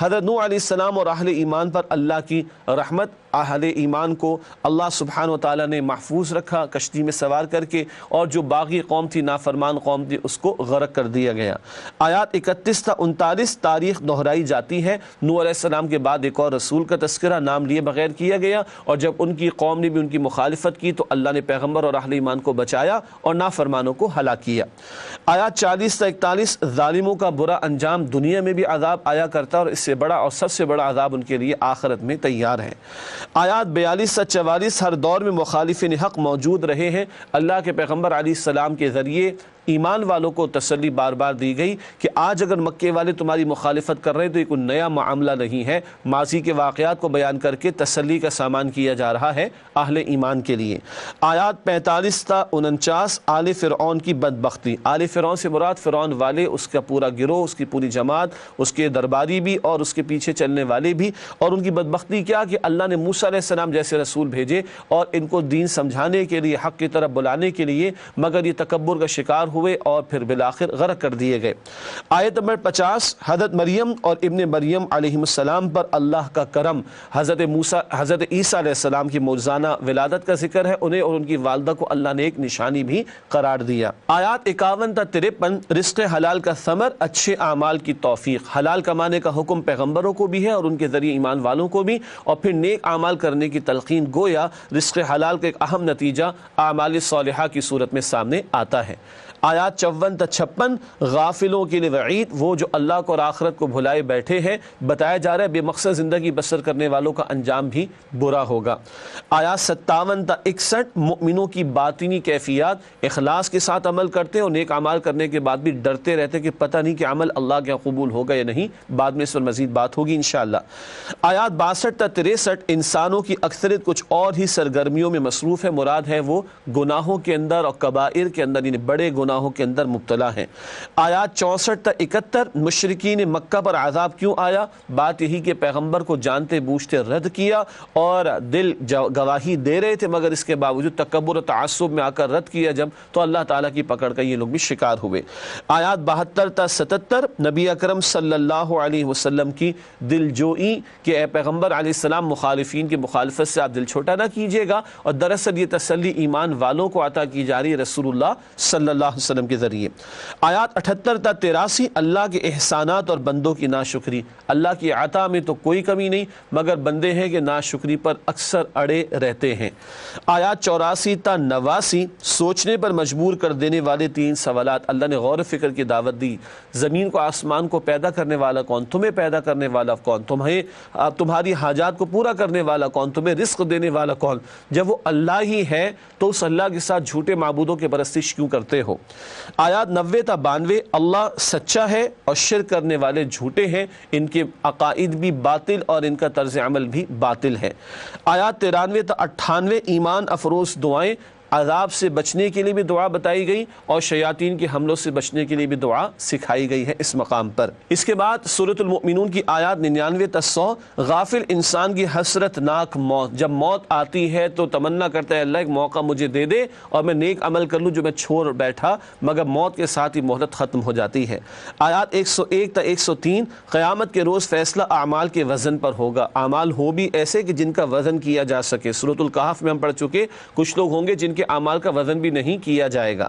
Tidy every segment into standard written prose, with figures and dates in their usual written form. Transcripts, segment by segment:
حضرت نوح علیہ السلام اور اہل ایمان پر اللہ کی رحمت، اہل ایمان کو اللہ سبحانہ و تعالیٰ نے محفوظ رکھا کشتی میں سوار کر کے، اور جو باغی قوم تھی، نافرمان قوم تھی، اس کو غرق کر دیا گیا۔ آیات 31 تا 39 تاریخ دہرائی جاتی ہے۔ نوح علیہ السلام کے بعد ایک اور رسول کا تذکرہ نام لیے بغیر کیا گیا، اور جب ان کی قوم نے بھی ان کی مخالفت کی تو اللہ نے پیغمبر اور اہل ایمان کو بچایا اور نافرمانوں کو ہلاک کیا۔ آیات 40 تا 41 ظالموں کا برا انجام، دنیا میں بھی عذاب آیا کرتا ہے اور اس سے بڑا اور سب سے بڑا عذاب ان کے لیے آخرت میں تیار ہے۔ آیات 42 تا 44 ہر دور میں مخالفین حق موجود رہے ہیں۔ اللہ کے پیغمبر علیہ السلام کے ذریعے ایمان والوں کو تسلی بار بار دی گئی کہ آج اگر مکے والے تمہاری مخالفت کر رہے ہیں تو یہ کوئی نیا معاملہ نہیں ہے، ماضی کے واقعات کو بیان کر کے تسلی کا سامان کیا جا رہا ہے اہل ایمان کے لیے۔ آیات 45 تا 49 آل فرعون کی بدبختی۔ آل فرعون سے مراد فرعون والے، اس کا پورا گروہ، اس کی پوری جماعت، اس کے درباری بھی اور اس کے پیچھے چلنے والے بھی، اور ان کی بدبختی کیا کہ اللہ نے موسیٰ علیہ السلام جیسے رسول بھیجے اور ان کو دین سمجھانے کے لیے، حق کی طرف بلانے کے لیے، مگر یہ تکبر کا شکار ہوئے اور پھر بالآخر غرق کر دیے گئے۔ آیت نمبر 50 حضرت مریم اور ابن مریم علیہ السلام پر اللہ کا کرم، حضرت عیسیٰ علیہ السلام کی موجزانہ ولادت کا ذکر ہے، انہیں اور ان کی والدہ کو اللہ نے ایک نشانی بھی قرار دیا۔ آیات 51 تا 53 رزق حلال کا ثمر، اچھے اعمال کی توفیق۔ حلال کمانے کا حکم پیغمبروں کو بھی ہے اور ان کے ذریعے ایمان والوں کو بھی، اور پھر نیک اعمال کرنے کی تلقین، گویا رزق حلال کا ایک اہم نتیجہ اعمال صالحہ کی صورت میں سامنے آتا ہے۔ آیات 54 تا 56 غافلوں کے لیے وعید، وہ جو اللہ کو اور آخرت کو بھلائے بیٹھے ہیں، بتایا جا رہا ہے بے مقصد زندگی بسر کرنے والوں کا انجام بھی برا ہوگا۔ آیات 57 تا 61 مؤمنوں کی باطنی کیفیات، اخلاص کے ساتھ عمل کرتے ہیں اور نیک اعمال کرنے کے بعد بھی ڈرتے رہتے کہ پتہ نہیں کہ عمل اللہ کے قبول ہوگا یا نہیں، بعد میں اس پر مزید بات ہوگی انشاءاللہ۔ آیات 62 تا 63 انسانوں کی اکثریت کچھ اور ہی سرگرمیوں میں مصروف ہے، مراد ہے وہ گناہوں کے اندر اور کبائر کے اندر، یعنی بڑے گناہوں کے اندر مبتلا ہیں۔ آیات 64 تا 71 مشرکین مکہ پر عذاب کیوں آیا؟ بات یہی کہ پیغمبر کو جانتے بوجھتے رد کیا اور دل گواہی دے رہے تھے، مگر اس کے باوجود تکبر و تعصب میں آ کر رد کیا جب، تو اللہ تعالیٰ کی پکڑ کا یہ لوگ بھی شکار ہوئے۔ آیات 72 تا 77 نبی اکرم صلی اللہ علیہ وسلم کی دل جوئی کہ اے پیغمبر علیہ السلام، مخالفین کی مخالفت سے آپ دل چھوٹا نہ کیجیے گا، اور دراصل یہ تسلی ایمان والوں کو عطا کی جا رہی ہے رسول اللہ صلی اللہ علیہ وسلم کے ذریعے۔ آیات 78 تا 83 اللہ کے احسانات اور بندوں کی ناشکری۔ اللہ کی عطا میں تو کوئی کمی نہیں، مگر بندے ہیں کہ ناشکری پر اکثر اڑے رہتے ہیں۔ آیات 84 تا 89 سوچنے پر مجبور کر دینے والے 3 سوالات۔ اللہ نے غور و فکر کی دعوت دی۔ زمین کو آسمان کو پیدا کرنے والا کون؟ تمہیں پیدا کرنے والا کون؟ تمہاری حاجات کو پورا کرنے والا کون؟ تمہیں رزق دینے والا کون؟ جب وہ اللہ ہی ہے تو اس اللہ کے ساتھ جھوٹے معبودوں کے پرستش کیوں کرتے ہو؟ آیات 90 تا 92 اللہ سچا ہے اور شرک کرنے والے جھوٹے ہیں، ان کے عقائد بھی باطل اور ان کا طرز عمل بھی باطل ہے۔ آیات 93 تا 98 ایمان افروز دعائیں، عذاب سے بچنے کے لیے بھی دعا بتائی گئی اور شیاطین کے حملوں سے بچنے کے لیے بھی دعا سکھائی گئی ہے اس مقام پر۔ اس کے بعد سورۃ المؤمنون کی آیات 99 تا 100 غافل انسان کی حسرت ناک موت، جب موت آتی ہے تو تمنا کرتا ہے اللہ ایک موقع مجھے دے دے اور میں نیک عمل کر لوں جو میں چھوڑ بیٹھا، مگر موت کے ساتھ ہی مہلت ختم ہو جاتی ہے۔ آیات 101 تا 103 قیامت کے روز فیصلہ اعمال کے وزن پر ہوگا، اعمال ہو بھی ایسے کہ جن کا وزن کیا جا سکے۔ سورۃ الکہف میں ہم پڑھ چکے، کچھ لوگ ہوں گے جن کے اعمال کا وزن بھی نہیں کیا جائے گا۔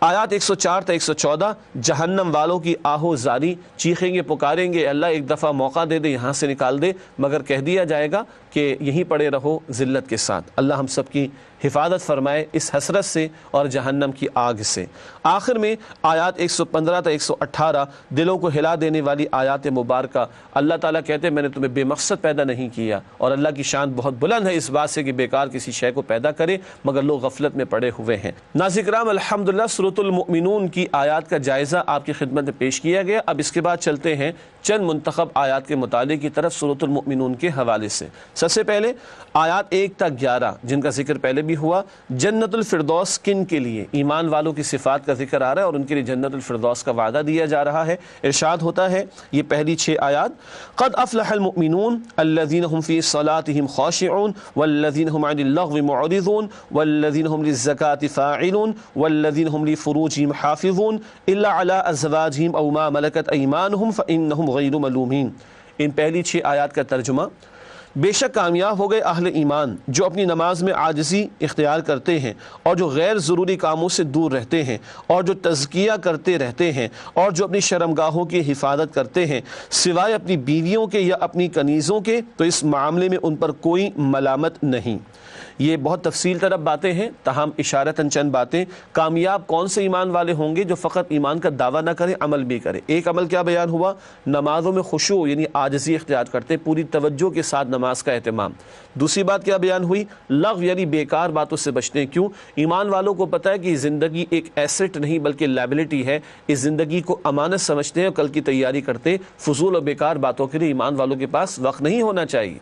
آیات 104 تا 114 جہنم والوں کی آہو زاری، چیخیں گے پکاریں گے اللہ ایک دفعہ موقع دے دے، یہاں سے نکال دے، مگر کہہ دیا جائے گا کہ یہیں پڑے رہو ذلت کے ساتھ۔ اللہ ہم سب کی حفاظت فرمائے اس حسرت سے اور جہنم کی آگ سے۔ آخر میں آیات 115 تا 118 دلوں کو ہلا دینے والی آیات مبارکہ۔ اللہ تعالیٰ کہتے ہیں میں نے تمہیں بے مقصد پیدا نہیں کیا، اور اللہ کی شان بہت بلند ہے اس بات سے کہ بیکار کسی شے کو پیدا کرے، مگر لوگ غفلت میں پڑے ہوئے ہیں۔ ناظرین کرام، الحمدللہ سورۃ المؤمنون کی آیات کا جائزہ آپ کی خدمت میں پیش کیا گیا۔ اب اس کے بعد چلتے ہیں چند منتخب آیات کے مطالعے کی طرف سورۃ المؤمنون کے حوالے سے۔ سب سے پہلے آیات 1 تا 11 جن کا ذکر پہلے بھی ہوا، جنت الفردوس کن کے لیے؟ ایمان والوں کی صفات کا ذکر آ رہا ہے اور ان کے لیے جنت الفردوس کا وعدہ دیا جا رہا ہے۔ ارشاد ہوتا ہے یہ پہلی 6 آیات، قد افلح المؤمنون الذین هم فی صلاتهم خاشعون والذین هم عن اللغو معرضون والذین هم للزکاة فاعلون والذین هم لفروجهم حافظون الا علی ازواجهم او ما ملکت ایمانهم فانهم غیر ملومین۔ ان پہلی 6 آیات کا ترجمہ۔ بے شک کامیاب ہو گئے اہل ایمان جو اپنی نماز میں عاجزی اختیار کرتے ہیں اور جو غیر ضروری کاموں سے دور رہتے ہیں اور جو تزکیہ کرتے رہتے ہیں اور جو اپنی شرمگاہوں کی حفاظت کرتے ہیں سوائے اپنی بیویوں کے یا اپنی کنیزوں کے، تو اس معاملے میں ان پر کوئی ملامت نہیں۔ یہ بہت تفصیل طلب باتیں ہیں، تاہم اشارتاً چند باتیں۔ کامیاب کون سے ایمان والے ہوں گے؟ جو فقط ایمان کا دعویٰ نہ کرے، عمل بھی کرے۔ ایک عمل کیا بیان ہوا؟ نمازوں میں خشوع یعنی عاجزی اختیار کرتے، پوری توجہ کے ساتھ نماز کا اہتمام۔ دوسری بات کیا بیان ہوئی؟ لغو یعنی بیکار باتوں سے بچتے ہیں۔ کیوں؟ ایمان والوں کو پتہ ہے کہ زندگی ایک ایسٹ نہیں بلکہ لائبلٹی ہے، اس زندگی کو امانت سمجھتے ہیں اور کل کی تیاری کرتے۔ فضول اور بیکار باتوں کے لیے ایمان والوں کے پاس وقت نہیں ہونا چاہیے۔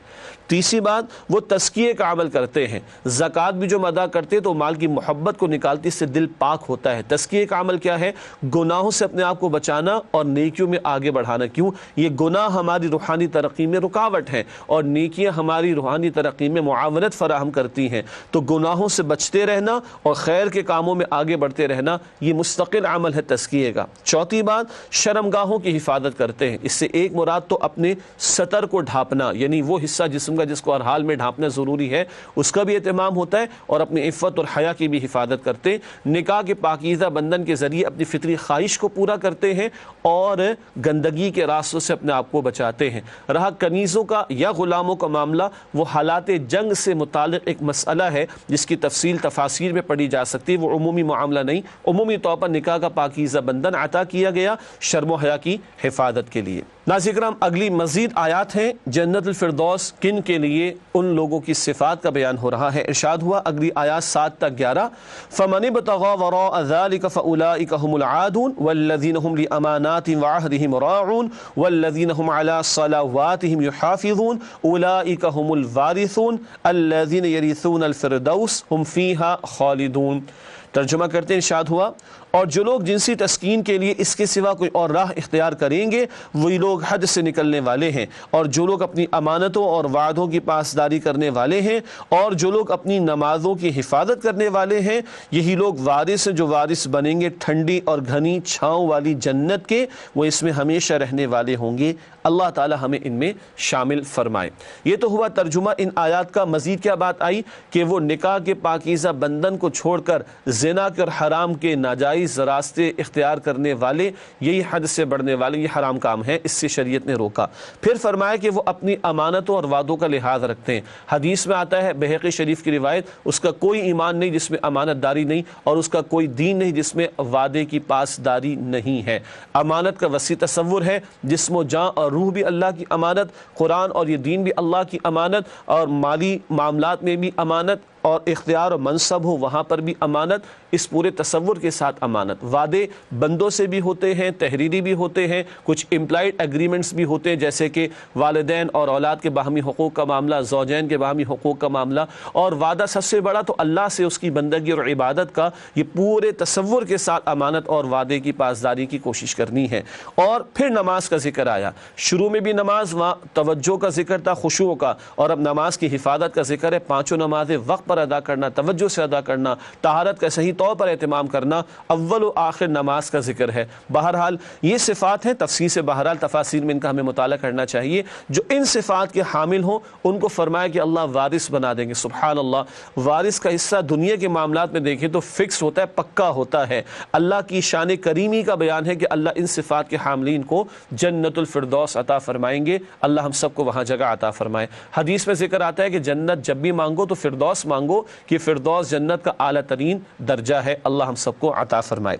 تیسری بات، وہ تزکیے کا عمل کرتے ہیں۔ زکوٰۃ بھی جو ادا کرتے تو مال کی محبت کو نکالتی، اس سے دل پاک ہوتا ہے۔ تزکیے کا عمل کیا ہے؟ گناہوں سے اپنے آپ کو بچانا اور نیکیوں میں آگے بڑھانا۔ کیوں؟ یہ گناہ ہماری روحانی ترقی میں رکاوٹ ہے اور نیکیاں ہماری روحانی ترقی میں معاونت فراہم کرتی ہیں۔ تو گناہوں سے بچتے رہنا اور خیر کے کاموں میں آگے بڑھتے رہنا، یہ مستقل عمل ہے تزکیے کا۔ چوتھی بات، شرمگاہوں کی حفاظت کرتے ہیں۔ اس سے ایک مراد تو اپنے سطر کو ڈھانپنا، یعنی وہ حصہ جسم کا جس کو ہر حال میں ڈھانپنا ضروری ہے، اس کا بھی اہتمام ہوتا ہے، اور اپنی عفت اور حیا کی بھی حفاظت کرتے۔ نکاح کے پاکیزہ بندھن کے ذریعے اپنی فطری خواہش کو پورا کرتے ہیں اور گندگی کے راستوں سے اپنے آپ کو بچاتے ہیں۔ رہا کنیزوں کا یا غلاموں کا معاملہ، وہ حالات جنگ سے متعلق ایک مسئلہ ہے جس کی تفصیل تفاسیر میں پڑھی جا سکتی ہے، وہ عمومی معاملہ نہیں۔ عمومی طور پر نکاح کا پاکیزہ بندھن عطا کیا گیا شرم و حیا کی حفاظت کے لیے۔ ناظرین کرام، اگلی مزید آیات ہیں جنت الفردوس کن کے لیے، ان لوگوں کی صفات کا بیان ہو رہا ہے۔ ارشاد ہوا اگلی آیات 7 تک 11، فَمَنِ ابْتَغَىٰ وَرَاءَ ذَٰلِكَ فَأُولَٰئِكَ هُمُ الْعَادُونَ وَالَّذِينَ هُمْ لِأَمَانَاتِهِمْ وَعَهْدِهِمْ رَاعُونَ وَالَّذِينَ هُمْ عَلَىٰ صَلَوَاتِهِمْ يُحَافِظُونَ أُولَٰئِكَ هُمُ الْوَارِثُونَ الَّذِينَ يَرِثُونَ الْفِرْدَوْسَ هُمْ فِيهَا خَالِدُونَ۔ ترجمہ کرتے ہیں، ارشاد ہوا اور جو لوگ جنسی تسکین کے لیے اس کے سوا کوئی اور راہ اختیار کریں گے وہی لوگ حد سے نکلنے والے ہیں، اور جو لوگ اپنی امانتوں اور وعدوں کی پاسداری کرنے والے ہیں اور جو لوگ اپنی نمازوں کی حفاظت کرنے والے ہیں، یہی لوگ وارث ہیں جو وارث بنیں گے ٹھنڈی اور گھنی چھاؤں والی جنت کے، وہ اس میں ہمیشہ رہنے والے ہوں گے۔ اللہ تعالی ہمیں ان میں شامل فرمائے۔ یہ تو ہوا ترجمہ ان آیات کا۔ مزید کیا بات آئی کہ وہ نکاح کے پاکیزہ بندھن کو چھوڑ کر زنا کے اور حرام کے ناجائز راستے اختیار کرنے والے، یہی حد سے بڑھنے والے، یہ حرام کام ہے، اس سے شریعت نے روکا۔ پھر فرمایا کہ وہ اپنی امانتوں اور وعدوں کا لحاظ رکھتے ہیں۔ حدیث میں آتا ہے، بہقی شریف کی روایت، اس کا کوئی ایمان نہیں جس میں امانت داری نہیں، اور اس کا کوئی دین نہیں جس میں وعدے کی پاسداری نہیں ہے۔ امانت کا وسیع تصور ہے، جسم و جاں اور روح بھی اللہ کی امانت، قرآن اور یہ دین بھی اللہ کی امانت، اور مالی معاملات میں بھی امانت، اور اختیار و منصب ہو وہاں پر بھی امانت، اس پورے تصور کے ساتھ امانت۔ وعدے بندوں سے بھی ہوتے ہیں، تحریری بھی ہوتے ہیں، کچھ امپلائڈ ایگریمنٹس بھی ہوتے ہیں، جیسے کہ والدین اور اولاد کے باہمی حقوق کا معاملہ، زوجین کے باہمی حقوق کا معاملہ، اور وعدہ سب سے بڑا تو اللہ سے اس کی بندگی اور عبادت کا، یہ پورے تصور کے ساتھ امانت اور وعدے کی پاسداری کی کوشش کرنی ہے۔ اور پھر نماز کا ذکر آیا، شروع میں بھی نماز، وہاں توجہ کا ذکر تھا، خشوع کا، اور اب نماز کی حفاظت کا ذکر ہے۔ پانچوں نمازیں وقت پر ادا کرنا، توجہ سے ادا کرنا، طہارت کا صحیح طور پر اہتمام کرنا، اول و آخر نماز کا ذکر ہے۔ بہرحال یہ صفات ہیں، تفصیل سے بہرحال تفاسیر میں ان کا ہمیں مطالعہ کرنا چاہیے۔ جو ان صفات کے حامل ہوں ان کو فرمایا کہ اللہ وارث بنا دیں گے۔ سبحان اللہ، وارث کا حصہ دنیا کے معاملات میں دیکھیں تو فکس ہوتا ہے، پکا ہوتا ہے۔ اللہ کی شان کریمی کا بیان ہے کہ اللہ ان صفات کے حاملین کو جنت الفردوس عطا فرمائیں گے۔ اللہ ہم سب کو وہاں جگہ عطا فرمائے۔ حدیث میں ذکر آتا ہے کہ جنت جب بھی مانگو تو فردوس مانگو، کہ فردوس جنت کا اعلیٰ ترین درجہ ہے۔ اللہ ہم سب کو عطا فرمائے۔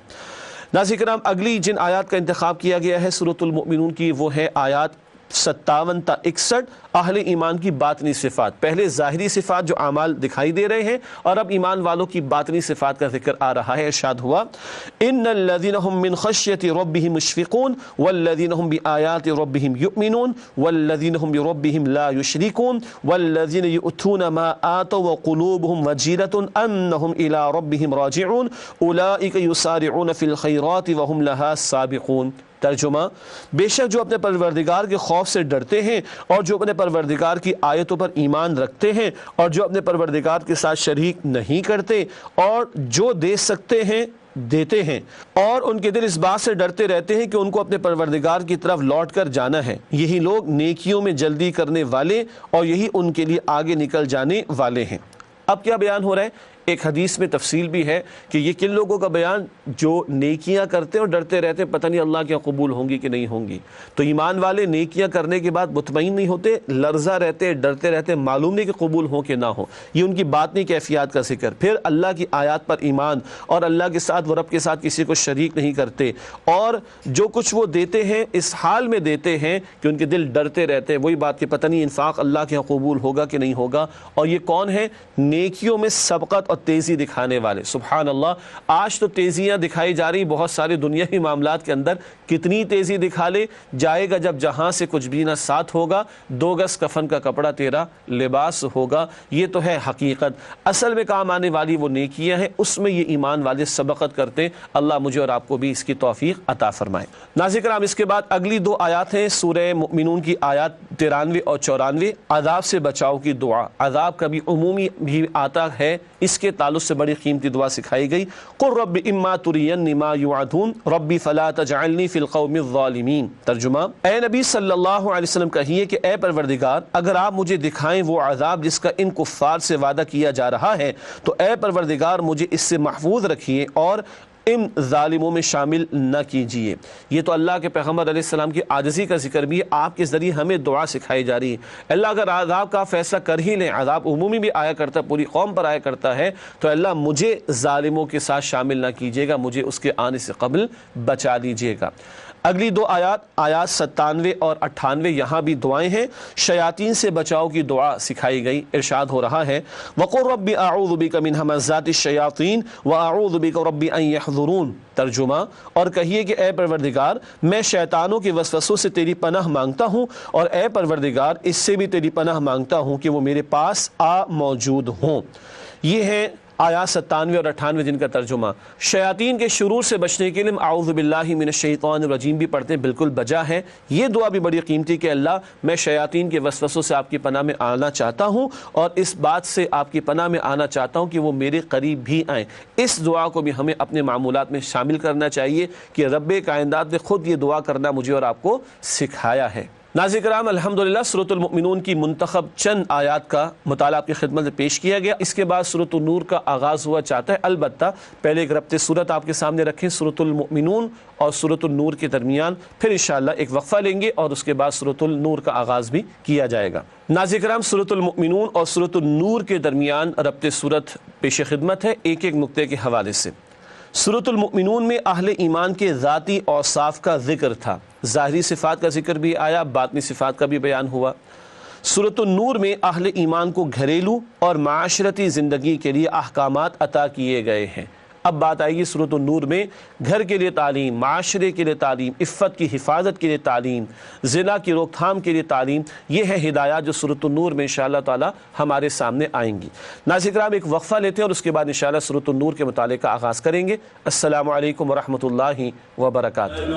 ناظرین کرام، اگلی جن آیات کا انتخاب کیا گیا ہے سورۃ المؤمنون کی، وہ ہے آیات 57 تا 61، اہل ایمان کی باطنی صفات۔ پہلے ظاہری صفات جو اعمال دکھائی دے رہے ہیں، اور اب ایمان والوں کی باطنی صفات کا ذکر آ رہا ہے۔ ارشاد ہوا، ان الذین هم من خشیۃ ربهم مشفقون والذین هم بآیات ربهم یؤمنون والذین هم بربهم لا یشرکون والذین یؤتون ما آتوا وقلوبهم وجیلة انهم الی ربهم راجعون اولئک یسارعون فی الخیرات وهم لها سابقون۔ ترجمہ، بے شک جو اپنے پروردگار کے خوف سے ڈرتے ہیں اور جو اپنے پروردگار کی آیتوں پر ایمان رکھتے ہیں اور جو اپنے پروردگار کے ساتھ شریک نہیں کرتے اور جو دے سکتے ہیں دیتے ہیں اور ان کے دل اس بات سے ڈرتے رہتے ہیں کہ ان کو اپنے پروردگار کی طرف لوٹ کر جانا ہے، یہی لوگ نیکیوں میں جلدی کرنے والے اور یہی ان کے لیے آگے نکل جانے والے ہیں۔ اب کیا بیان ہو رہا ہے؟ ایک حدیث میں تفصیل بھی ہے کہ یہ کن لوگوں کا بیان جو نیکیاں کرتے ہیں اور ڈرتے رہتے ہیں پتہ نہیں اللہ کیا قبول ہوں گی کہ نہیں ہوں گی۔ تو ایمان والے نیکیاں کرنے کے بعد مطمئن نہیں ہوتے، لرزہ رہتے، ڈرتے رہتے، معلوم نہیں کہ قبول ہوں کہ نہ ہو۔ یہ ان کی باطنی کیفیات کا ذکر۔ پھر اللہ کی آیات پر ایمان اور اللہ کے ساتھ وہ رب کے ساتھ کسی کو شریک نہیں کرتے، اور جو کچھ وہ دیتے ہیں اس حال میں دیتے ہیں کہ ان کے دل ڈرتے رہتے ہیں، وہی بات کہ پتہ نہیں انفاق اللہ کے قبول ہوگا کہ نہیں ہوگا۔ اور یہ کون ہے؟ نیکیوں میں سبقت اور تیزی دکھانے والے۔ سبحان اللہ، آج تو تیزیاں دکھائی جا رہی بہت سارے دنیاوی معاملات کے اندر، کتنی تیزی دکھا لے، جائے گا جب جہاں سے کچھ بھی نہ ساتھ ہوگا، 2 گز کفن کا کپڑا تیرا لباس ہوگا۔ یہ تو ہے حقیقت۔ اصل میں کام آنے والی وہ نیکیاں ہیں، اس میں یہ ایمان والے سبقت کرتے ہیں۔ اللہ مجھے اور آپ کو بھی اس کی توفیق عطا فرمائے۔ ناظرین کرام، اس کے بعد اگلی 2 آیات ہیں سورہ مؤمنون کی آیات 93 اور 94، عذاب سے بچاؤ کی دعا۔ عذاب کبھی عمومی بھی آتا ہے، اس کے تعلق سے بڑی قیمتی دعا سکھائی گئی۔ قل رب اما ترینی ما یوعدون ربی فلا تجعلنی فی القوم الظالمین۔ ترجمہ، اے نبی صلی اللہ علیہ وسلم کہیے کہ اے پروردگار، اگر آپ مجھے دکھائیں وہ عذاب جس کا ان کفار سے وعدہ کیا جا رہا ہے، تو اے پروردگار مجھے اس سے محفوظ رکھیے اور ان ظالموں میں شامل نہ کیجیے۔ یہ تو اللہ کے پیغمبر علیہ السلام کی عاجزی کا ذکر بھی ہے، آپ کے ذریعے ہمیں دعا سکھائی جا رہی ہے۔ اللہ اگر عذاب کا فیصلہ کر ہی لیں، عذاب عمومی بھی آیا کرتا ہے، پوری قوم پر آیا کرتا ہے، تو اللہ مجھے ظالموں کے ساتھ شامل نہ کیجیے گا، مجھے اس کے آنے سے قبل بچا لیجیے گا۔ اگلی 2 آیات 97 اور 98، یہاں بھی دعائیں ہیں۔ شیاطین سے بچاؤ کی دعا سکھائی گئی۔ ارشاد ہو رہا ہے وَقُلْ رَبِّ أَعُوذُ بِكَ مِنْ هَمَزَاتِ الشَّيَاطِينِ وَأَعُوذُ بِكَ رَبِّ أَنْ يَحْضُرُونِ۔ ترجمہ، اور کہیے کہ اے پروردگار میں شیطانوں کے وسوسوں سے تیری پناہ مانگتا ہوں، اور اے پروردگار اس سے بھی تیری پناہ مانگتا ہوں کہ وہ میرے پاس موجود ہوں۔ یہ ہیں آیات 97 اور 98 جن کا ترجمہ۔ شیاطین کے شرور سے بچنے کے لیے اعوذ باللہ من الشیطان الرجیم بھی پڑھتے ہیں، بالکل بجا ہے۔ یہ دعا بھی بڑی قیمتی کہ اللہ میں شیاطین کے وسوسوں سے آپ کی پناہ میں آنا چاہتا ہوں، اور اس بات سے آپ کی پناہ میں آنا چاہتا ہوں کہ وہ میرے قریب بھی آئیں۔ اس دعا کو بھی ہمیں اپنے معمولات میں شامل کرنا چاہیے کہ رب کائنات نے خود یہ دعا کرنا مجھے اور آپ کو سکھایا ہے۔ ناظرین کرام، الحمدللہ سورۃ المؤمنون کی منتخب چند آیات کا مطالعہ آپ کی خدمت میں پیش کیا گیا۔ اس کے بعد سورۃ النور کا آغاز ہوا چاہتا ہے، البتہ پہلے ایک ربط صورت آپ کے سامنے رکھیں سورۃ المؤمنون اور سورۃ النور کے درمیان، پھر انشاءاللہ ایک وقفہ لیں گے اور اس کے بعد سورۃ النور کا آغاز بھی کیا جائے گا۔ ناظرین کرام، سورۃ المؤمنون اور سورۃ النور کے درمیان ربط صورت پیش خدمت ہے ایک ایک نقطے کے حوالے سے۔ سورۃ المؤمنون میں اہل ایمان کے ذاتی اوصاف کا ذکر تھا، ظاہری صفات کا ذکر بھی آیا، باطنی صفات کا بھی بیان ہوا۔ سورۃ النور میں اہل ایمان کو گھریلو اور معاشرتی زندگی کے لیے احکامات عطا کیے گئے ہیں۔ اب بات آئے گی سورۃ النور میں گھر کے لیے تعلیم، معاشرے کے لیے تعلیم، عفت کی حفاظت کے لیے تعلیم، زنا کی روک تھام کے لیے تعلیم۔ یہ ہے ہدایات جو سورۃ النور میں انشاءاللہ تعالی ہمارے سامنے آئیں گی۔ ناظرین کرام، ایک وقفہ لیتے ہیں اور اس کے بعد انشاءاللہ سورۃ النور کے مطالعے کا آغاز کریں گے۔ السلام علیکم ورحمۃ اللہ وبرکاتہ۔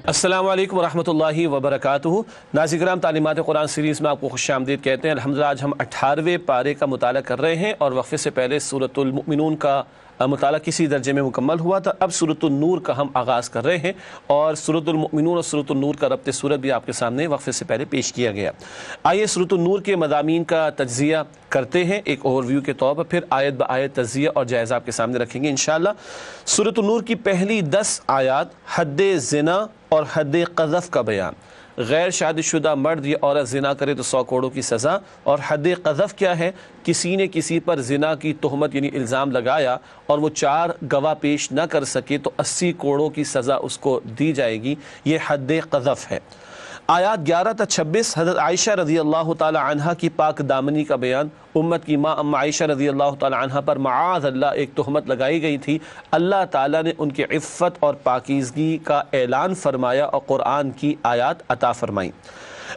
السلام علیکم ورحمۃ اللہ وبرکاتہ۔ ناظرین کرام، تعلیمات قرآن سیریز میں آپ کو خوش آمدید کہتے ہیں۔ الحمدللہ آج ہم 18ویں پارے کا مطالعہ کر رہے ہیں، اور وقفے سے پہلے سورۃ المؤمنون کا مطالعہ کسی درجے میں مکمل ہوا تھا۔ اب سورۃ النور کا ہم آغاز کر رہے ہیں، اور سورۃ المؤمنون اور سورۃ النور کا ربط صورت بھی آپ کے سامنے وقفے سے پہلے پیش کیا گیا۔ آئیے سورۃ النور کے مضامین کا تجزیہ کرتے ہیں ایک اوور ویو کے طور پر، پھر آیت بآیت تجزیہ اور جائزہ آپ کے سامنے رکھیں گے انشاءاللہ۔ سورۃ النور کی پہلی 10 آیات حد زنا اور حد قذف کا بیان۔ غیر شادی شدہ مرد یا عورت زنا کرے تو 100 کوڑوں کی سزا، اور حد قذف کیا ہے؟ کسی نے کسی پر زنا کی تہمت یعنی الزام لگایا اور وہ 4 گواہ پیش نہ کر سکے تو 80 کوڑوں کی سزا اس کو دی جائے گی، یہ حد قذف ہے۔ آیات 11 تا 26 حضرت عائشہ رضی اللہ تعالی عنہا کی پاک دامنی کا بیان۔ امت کی ماں ام عائشہ رضی اللہ تعالی عنہا پر معاذ اللہ ایک تہمت لگائی گئی تھی، اللہ تعالیٰ نے ان کی عفت اور پاکیزگی کا اعلان فرمایا اور قرآن کی آیات عطا فرمائیں۔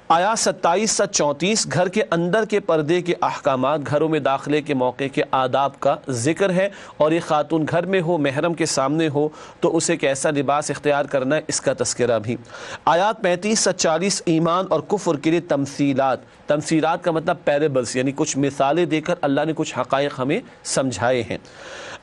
آیات 27 سے 34 گھر کے اندر کے پردے کے احکامات، گھروں میں داخلے کے موقع کے آداب کا ذکر ہے، اور یہ خاتون گھر میں ہو، محرم کے سامنے ہو تو اسے کیسا لباس اختیار کرنا ہے اس کا تذکرہ بھی۔ آیات 35 سے 40 ایمان اور کفر کے لیے تمثیلات کا مطلب پیرابلز، یعنی کچھ مثالیں دے کر اللہ نے کچھ حقائق ہمیں سمجھائے ہیں۔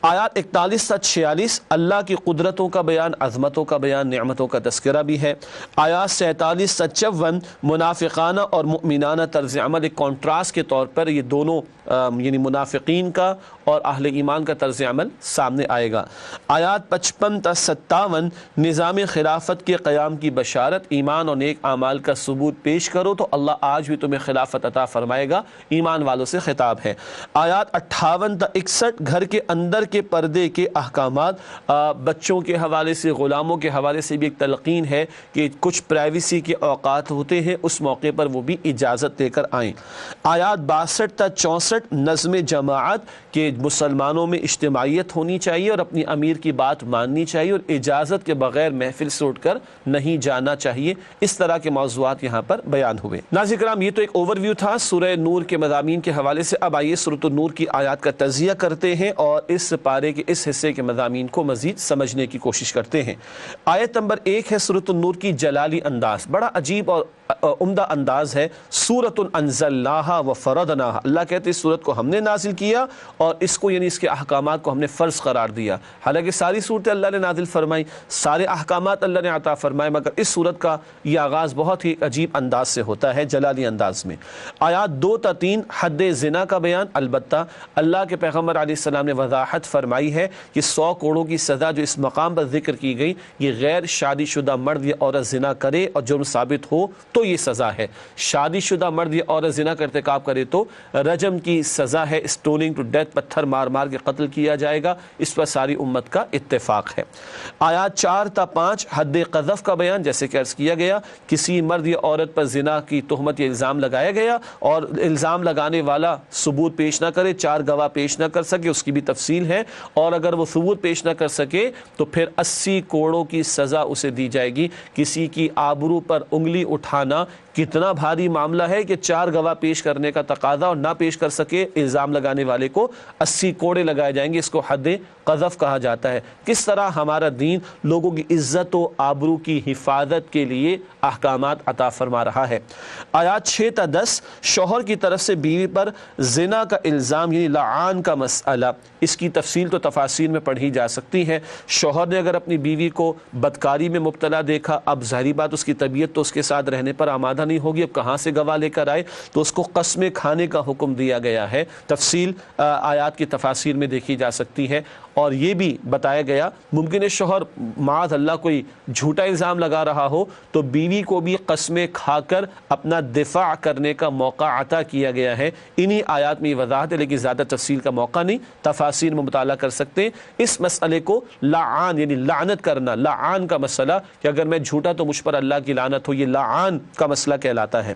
آیات 41 سے 46 اللہ کی قدرتوں کا بیان، عظمتوں کا بیان، نعمتوں کا تذکرہ بھی ہے۔ آیات 47 سے 54 منافقانہ اور مؤمنانہ طرز عمل، ایک کانٹراسٹ کے طور پر یہ دونوں یعنی منافقین کا اور اہل ایمان کا طرز عمل سامنے آئے گا۔ آیات 55 تا 57 نظام خلافت کے قیام کی بشارت، ایمان اور نیک اعمال کا ثبوت پیش کرو تو اللہ آج بھی تمہیں خلافت عطا فرمائے گا، ایمان والوں سے خطاب ہے۔ آیات 58 تا 61 گھر کے اندر کے پردے کے احکامات، بچوں کے حوالے سے، غلاموں کے حوالے سے بھی ایک تلقین ہے کہ کچھ پرائیویسی کے اوقات ہوتے ہیں، اس موقع پر وہ بھی اجازت لے کر آئیں۔ آیات 62 تا 64 نظم جماعت کہ مسلمانوں میں اجتماعیت ہونی چاہیے اور اپنی امیر کی بات ماننی چاہیے اور اجازت کے بغیر محفل سے اٹھ کر نہیں جانا چاہیے، اس طرح کے موضوعات یہاں پر بیان ہوئے۔ ناظرین کرام، یہ تو ایک اوور ویو تھا سورہ نور کے مضامین کے حوالے سے۔ اب آئیے سورۃ النور کی آیات کا تجزیہ کرتے ہیں اور اس پارے کے اس حصے کے مضامین کو مزید سمجھنے کی کوشش کرتے ہیں۔ آیت نمبر 1 ہے سورۃ النور کی جلالی انداز، بڑا عجیب اور عمدہ انداز ہے۔ سورۃ انزلناہا وفرضناہا، اللہ کہتے ہیں اس سورت کو ہم نے نازل کیا اور اس کو یعنی اس کے احکامات کو ہم نے فرض قرار دیا۔ حالانکہ ساری صورتیں اللہ نے نازل فرمائی، سارے احکامات اللہ نے عطا فرمائے، مگر اس صورت کا یہ آغاز بہت ہی عجیب انداز سے ہوتا ہے، جلالی انداز میں۔ آیات 2 تا 3 حد زنا کا بیان، البتہ اللہ کے پیغمبر علیہ السلام نے وضاحت فرمائی ہے کہ 100 کوڑوں کی سزا جو اس مقام پر ذکر کی گئی، یہ غیر شادی شدہ مرد یا عورت زنا کرے اور جرم ثابت ہو تو یہ سزا ہے۔ شادی شدہ مرد یا عورت زنا کا ارتکاب کرے تو رجم کی سزا ہے، اسٹوننگ ٹو ڈیتھ، پتھر مار مار کے قتل کیا جائے گا، اس پر ساری امت کا اتفاق ہے۔ آیات 4 تا 5 حد قذف کا بیان، جیسے کہ عرض کیا گیا کسی مرد یا عورت پر زنا کی تہمت یا الزام لگایا گیا اور الزام لگانے والا ثبوت پیش نہ کرے، 4 گواہ پیش نہ کر سکے، اس کی بھی تفصیل ہے، اور اگر وہ ثبوت پیش نہ کر سکے تو پھر 80 کوڑوں کی سزا اسے دی جائے گی۔ کسی کی آبرو پر انگلی اٹھانا کتنا بھاری معاملہ ہے کہ 4 گواہ پیش کرنے کا تقاضا اور نہ پیش کر سکے الزام لگانے والے کو 80 کوڑے لگائے جائیں گے، اس کو حد قذف کہا جاتا ہے۔ کس طرح ہمارا دین لوگوں کی عزت و آبرو کی حفاظت کے لیے احکامات عطا فرما رہا ہے۔ آیات 6 تا 10 شوہر کی طرف سے بیوی پر زنا کا الزام یعنی لعان کا مسئلہ، اس کی تفصیل تو تفاسیر میں پڑھی جا سکتی ہے۔ شوہر نے اگر اپنی بیوی کو بدکاری میں مبتلا دیکھا، اب ظاہری بات اس کی طبیعت تو اس کے ساتھ رہنے پر آمادہ نہیں ہوگی، اب کہاں سے گواہ لے کر آئے، تو اس کو قسمیں کھانے کا حکم دیا گیا ہے۔ تفصیل آیات کی تفاسیر میں دیکھی جا سکتی ہے، اور یہ بھی بتایا گیا ممکن ہے شوہر معاذ اللہ کوئی جھوٹا الزام لگا رہا ہو تو بیوی کو بھی قسمیں کھا کر اپنا دفاع کرنے کا موقع عطا کیا گیا ہے۔ انہی آیات میں یہ وضاحت ہے، لیکن زیادہ تفصیل کا موقع نہیں، تفاسیر میں مطالعہ کر سکتے ہیں۔ اس مسئلے کو لعان یعنی لعنت کرنا، لعان کا مسئلہ کہ اگر میں جھوٹا تو مجھ پر اللہ کی لعنت ہو، یہ لعان کا مسئلہ کہلاتا ہے۔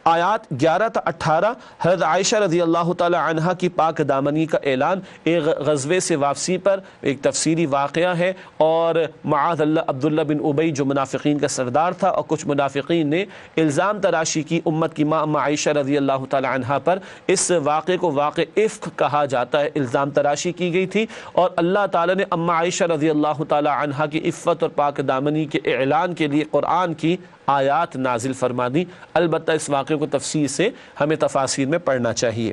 آیات 11 تا 18 حضرت عائشہ رضی اللہ تعالی عنہا کی پاک دامنی کا اعلان، ایک غزوے سے واپسی پر ایک تفصیلی واقعہ ہے، اور معاذ اللہ عبداللہ بن ابی جو منافقین کا سردار تھا اور کچھ منافقین نے الزام تراشی کی امت کی ماں عائشہ رضی اللہ تعالی عنہا پر۔ اس واقعے کو واقع افک کہا جاتا ہے، الزام تراشی کی گئی تھی، اور اللہ تعالی نے اما عائشہ رضی اللہ تعالی عنہا کی عفت اور پاک دامنی کے اعلان کے لیے قرآن کی آیات نازل فرما دی۔ البتہ اس واقعے کو تفصیل سے ہمیں تفاسیر میں پڑھنا چاہیے۔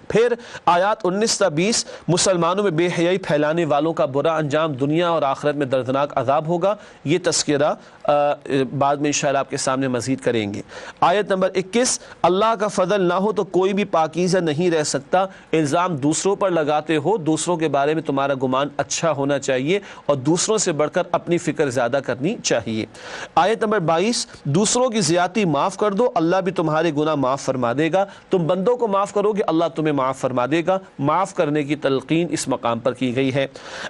پھر آیات 19 تا 20 مسلمانوں میں بے حیائی پھیلانے والوں کا برا انجام دنیا اور آخرت میں دردناک عذاب ہوگا، یہ تذکرہ بعد میں انشاءاللہ آپ کے سامنے مزید کریں گے۔ آیت نمبر 21 اللہ کا فضل نہ ہو تو کوئی بھی پاکیزہ نہیں رہ سکتا، الزام دوسروں پر لگاتے ہو، دوسروں کے بارے میں تمہارا گمان اچھا ہونا چاہیے اور دوسروں سے بڑھ کر اپنی فکر زیادہ کرنی چاہیے۔ آیت نمبر 22 دوسروں کی زیادتی معاف کر دو، اللہ بھی تمہارے گناہ معاف فرما دے گا، تم بندوں کو معاف کرو گے اللہ تمہیں معاف فرما دے گا، معاف کرنے کی تلقین اس مقام پر کی گئی ہے۔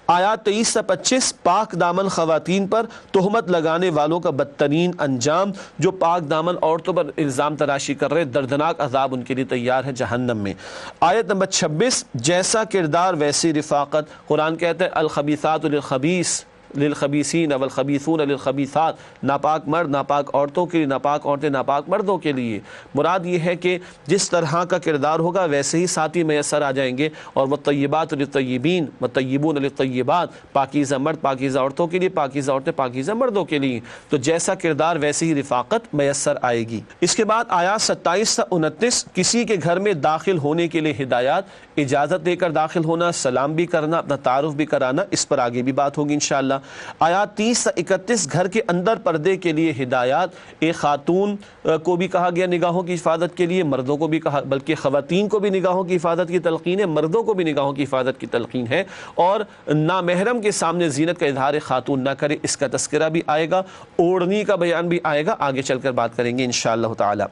آیات 23 سے 25 پاک دامن خواتین پر تہمت لگانے والوں کا بدترین انجام، جو پاک دامن عورتوں پر الزام تراشی کر رہے، دردناک عذاب ان کے لیے تیار ہے جہنم میں۔ آیت نمبر 26 جیسا کردار ویسی رفاقت، قرآن کہتا ہے الخبیثات للخبیث للخبیثین والخبیثون للخبیثات، ناپاک مرد ناپاک عورتوں کے لیے، ناپاک عورتیں ناپاک مردوں کے لیے۔ مراد یہ ہے کہ جس طرح کا کردار ہوگا ویسے ہی ساتھی میسر آ جائیں گے۔ اور والطیبات للطیبین والطیبون للطیبات، پاکیزہ مرد پاکیزہ عورتوں کے لیے، پاکیزہ عورتیں پاکیزہ مردوں کے لیے، تو جیسا کردار ویسے ہی رفاقت میسر آئے گی۔ اس کے بعد آیات 27 سے 29، کسی کے گھر میں داخل ہونے کے لیے ہدایات، اجازت دے کر داخل ہونا، سلام بھی کرنا، اپنا تعارف بھی کرانا، اس پر آگے بھی بات ہوگی انشاءاللہ۔ آیات 30 سے 31، گھر کے اندر پردے کے لیے ہدایات، ایک خاتون کو بھی کہا گیا نگاہوں کی حفاظت کے لیے، مردوں کو بھی کہا، بلکہ خواتین کو بھی نگاہوں کی حفاظت کی تلقین ہے، مردوں کو بھی نگاہوں کی حفاظت کی تلقین ہے، اور نامحرم کے سامنے زینت کا اظہار خاتون نہ کرے، اس کا تذکرہ بھی آئے گا، اوڑھنی کا بیان بھی آئے گا، آگے چل کر بات کریں گے انشاءاللہ تعالی۔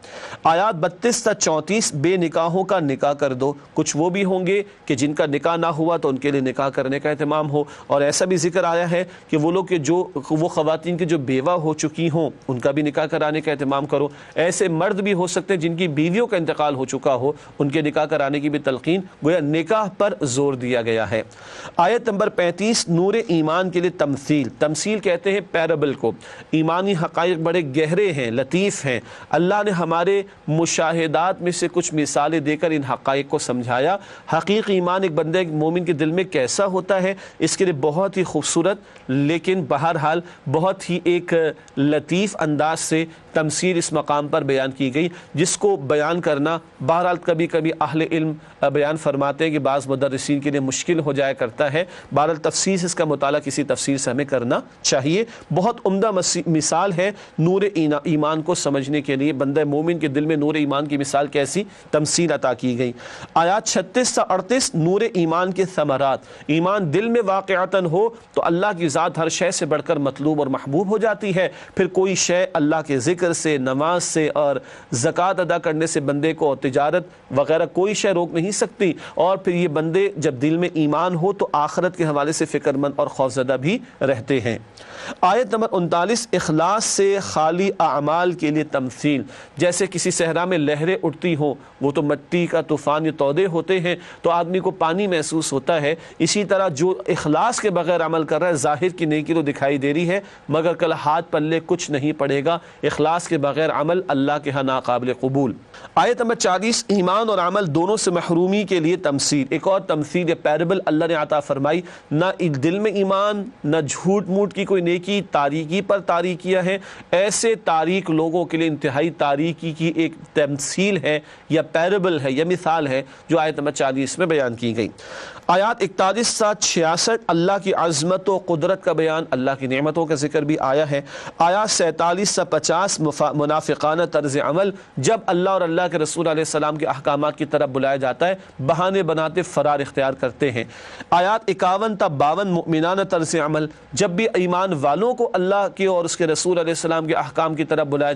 آیات 32 سے 34، بے نکاحوں کا نکاح کر دو، کچھ وہ بھی ہوں گے کہ جن کا نکاح نہ ہوا تو ان کے لیے نکاح کرنے کا اہتمام ہو، اور ایسا بھی ذکر آیا ہے کہ وہ لوگ وہ خواتین کی جو بیوہ ہو چکی ہوں ان کا بھی نکاح کرانے کا اہتمام کرو، ایسے مرد بھی ہو سکتے ہیں جن کی بیویوں کا انتقال ہو چکا ہو، ان کے نکاح کرانے کی بھی تلقین، گویا نکاح پر زور دیا گیا ہے۔ آیت نمبر 35، نور ایمان کے لیے تمثیل، تمثیل کہتے ہیں پیرابل کو، ایمانی حقائق بڑے گہرے ہیں، لطیف ہیں، اللہ نے ہمارے مشاہدات میں سے کچھ مثالیں دے کر ان حقائق کو سمجھایا۔ حقیقی ایمان ایک بندے مومن کے دل میں کیسا ہوتا ہے، اس کے لیے بہت ہی خوبصورت لیکن بہرحال بہت ہی ایک لطیف انداز سے تمثیل اس مقام پر بیان کی گئی، جس کو بیان کرنا بہرحال کبھی کبھی اہل علم بیان فرماتے ہیں کہ بعض مدرسین کے لیے مشکل ہو جایا کرتا ہے، بہرحال تفصیل سے اس کا مطالعہ کسی تفسیر سے ہمیں کرنا چاہیے۔ بہت عمدہ مثال ہے نور ایمان کو سمجھنے کے لیے، بندہ مومن کے دل میں نور ایمان کی مثال کیسی تمثیل عطا کی گئی۔ آیات 36 سے 38، نور ایمان کے ثمرات، ایمان دل میں واقعتاً ہو تو اللہ کی ذات ہر شے سے بڑھ کر مطلوب اور محبوب ہو جاتی ہے، پھر کوئی شے اللہ کے ذکر سے، نماز سے اور زکوٰۃ ادا کرنے سے بندے کو، اور تجارت وغیرہ کوئی شے روک نہیں سکتی، اور پھر یہ بندے جب دل میں ایمان ہو تو آخرت کے حوالے سے فکر مند اور خوفزدہ بھی رہتے ہیں۔ آیت نمبر 39، اخلاص سے خالی اعمال کے لیے تمثیل، جیسے کسی صحرا میں لہریں اٹھتی ہوں، وہ تو مٹی کا طوفان، یہ تودے ہوتے ہیں تو آدمی کو پانی محسوس ہوتا ہے، اسی طرح جو اخلاص کے بغیر عمل کر رہا ہے، ظاہر کی نیکی تو دکھائی دے رہی ہے مگر کل ہاتھ پلے کچھ نہیں پڑے گا، اخلاص کے بغیر عمل اللہ کے ہاں ناقابل قبول۔ آیت نمبر 40، ایمان اور عمل دونوں سے محرومی کے لیے تمثیل، ایک اور تمثیل یا پیرابل اللہ نے عطا فرمائی، نہ دل میں ایمان، نہ جھوٹ موٹ کی کوئی نیکی، تاریکی پر تاریکیاں ہیں، ایسے تاریک لوگوں کے لیے انتہائی تاریکی کی ایک تمثیل ہے یا پیرابل ہے یا مثال ہے جو آیت نمبر 40 میں بیان کی گئی۔ آیات 41 سے 66، اللہ کی عظمت و قدرت کا بیان، اللہ کی نعمتوں کا ذکر بھی آیا ہے۔ آیات 47 سے 50، منافقانہ طرز عمل، جب اللہ اور اللہ کے رسول علیہ السلام کے احکامات کی طرف بلایا جاتا ہے بہانے بناتے فرار اختیار کرتے ہیں۔ آیات 51 تا 52، مؤمنانہ طرز عمل، جب بھی ایمان والوں کو اللہ کے اور اس کے رسول علیہ السلام کے احکام کی طرف بلایا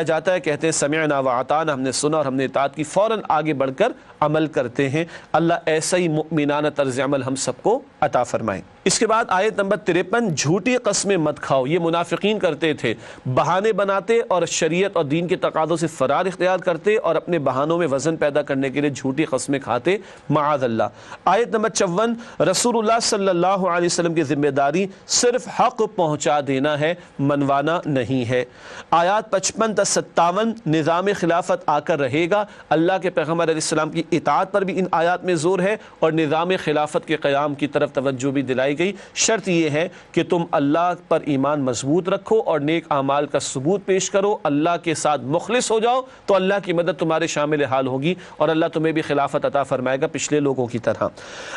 جاتا ہے کہتے ہیں سمعنا واطعنا، ہم نے سنا اور ہم نے اطاعت کی، فوراً آگے بڑھ کر عمل کرتے ہیں۔ اللہ ایسا ہی مؤمنانہ طرز عمل ہم سب کو عطا فرمائے۔ اس کے بعد آیت نمبر 53، جھوٹی قسمیں مت کھاؤ، یہ منافقین کرتے تھے، بہانے بناتے اور شریعت اور دین کے تقاضوں سے فرار اختیار کرتے اور اپنے بہانوں میں وزن پیدا کرنے کے لیے جھوٹی قسمیں کھاتے، معاذ اللہ۔ آیت نمبر 54، رسول اللہ صلی اللہ علیہ وسلم کی ذمہ داری صرف حق پہنچا دینا ہے، منوانا نہیں ہے۔ آیات 55 تا 57، نظام خلافت آ کر رہے گا، اللہ کے پیغمبر علیہ السلام کی اطاعت پر بھی ان آیات میں زور ہے اور نظام خلافت کے قیام کی طرف توجہ بھی دلائی گئی۔ شرط یہ ہے کہ تم اللہ پر ایمان مضبوط رکھو اور نیک اعمال کا ثبوت پیش کرو، اللہ کے ساتھ مخلص ہو جاؤ تو اللہ کی مدد تمہارے شامل حال ہوگی اور اللہ تمہیں بھی خلافت عطا فرمائے گا پچھلے لوگوں کی طرح۔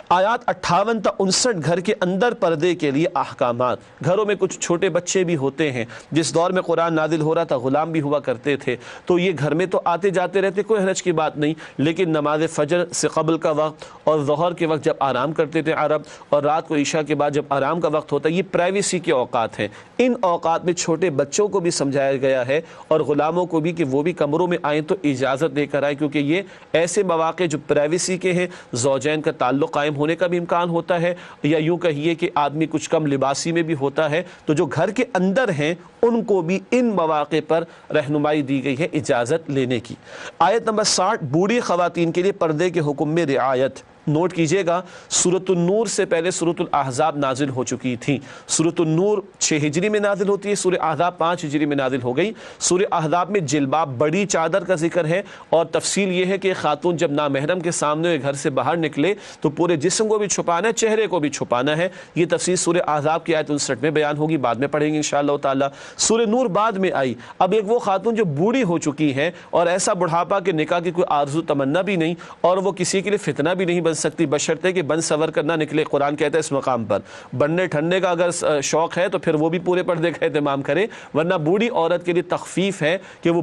آیات 58 تا 59، گھر کے اندر پردے کے لیے احکامات، گھروں میں کچھ چھوٹے بچے بھی ہوتے ہیں، جس دور میں قرآن نازل ہو رہا تھا غلام بھی ہوا کرتے تھے، تو یہ گھر میں تو آتے جاتے رہتے، کوئی حرج کی بات نہیں، لیکن نماز فجر سے قبل کا وقت اور ظہر کے وقت جب آرام کرتے تھے عرب، اور رات کو عشاء کے بعد جب آرام کا وقت ہوتا ہے، یہ پرائیویسی کے اوقات ہیں، ان اوقات میں چھوٹے بچوں کو بھی سمجھایا گیا ہے اور غلاموں کو بھی کہ وہ بھی کمروں میں آئیں تو اجازت دے کر آئیں، کیونکہ یہ ایسے مواقع جو پرائیویسی کے ہیں، زوجین کا تعلق قائم ہونے کا بھی امکان ہوتا ہے، یا یوں کہیے کہ آدمی کچھ کم لباسی میں بھی ہوتا ہے، تو جو گھر کے اندر ہیں ان کو بھی ان مواقع پر رہنمائی دی گئی ہے اجازت لینے کی۔ آیت نمبر 60، بوڑھی خواتین کے لیے پردے کے حکم میں رعایت، نوٹ کیجئے گا سورۃ النور سے پہلے سورۃ الاحزاب نازل ہو چکی تھی۔ سورۃ النور 6 ہجری میں نازل ہوتی ہے، سورہ احزاب 5 ہجری میں نازل ہو گئی۔ سورہ احزاب میں جلباب بڑی چادر کا ذکر ہے، اور تفصیل یہ ہے کہ خاتون جب نامحرم کے سامنے گھر سے باہر نکلے تو پورے جسم کو بھی چھپانا ہے، چہرے کو بھی چھپانا ہے۔ یہ تفصیل سورہ احزاب کی آیت 59 میں بیان ہوگی، بعد میں پڑھیں گے انشاءاللہ تعالی۔ سورہ نور بعد میں آئی۔ اب ایک وہ خاتون جو بوڑھی ہو چکی ہے اور ایسا بڑھاپا کہ نکاح کی کوئی آرزو تمنا بھی نہیں اور وہ کسی کے لیے فتنہ بھی نہیں بن سکتی، بشرطے کہ بن سور کر نہ نکلے۔ قرآن کہتا ہے اس مقام پر بننے ٹھنڈے کا اگر شوق ہے تو پھر وہ بھی پورے پردے کا اہتمام کرے، ورنہ بوڑھی عورت کے لیے تخفیف ہے کہ وہ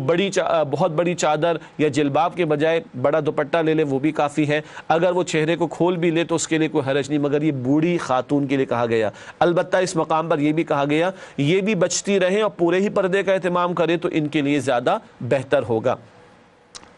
بہت بڑی چادر یا جلباب کے بجائے بڑا دوپٹہ لے لے، وہ بھی کافی ہے۔ اگر وہ چہرے کو کھول بھی لے تو اس کے لیے کوئی حرج نہیں، مگر یہ بوڑھی خاتون کے لیے کہا گیا۔ البتہ اس مقام پر یہ بھی کہا گیا یہ بھی بچتی رہیں اور پورے ہی پردے کا اہتمام کرے تو ان کے لیے زیادہ بہتر ہوگا۔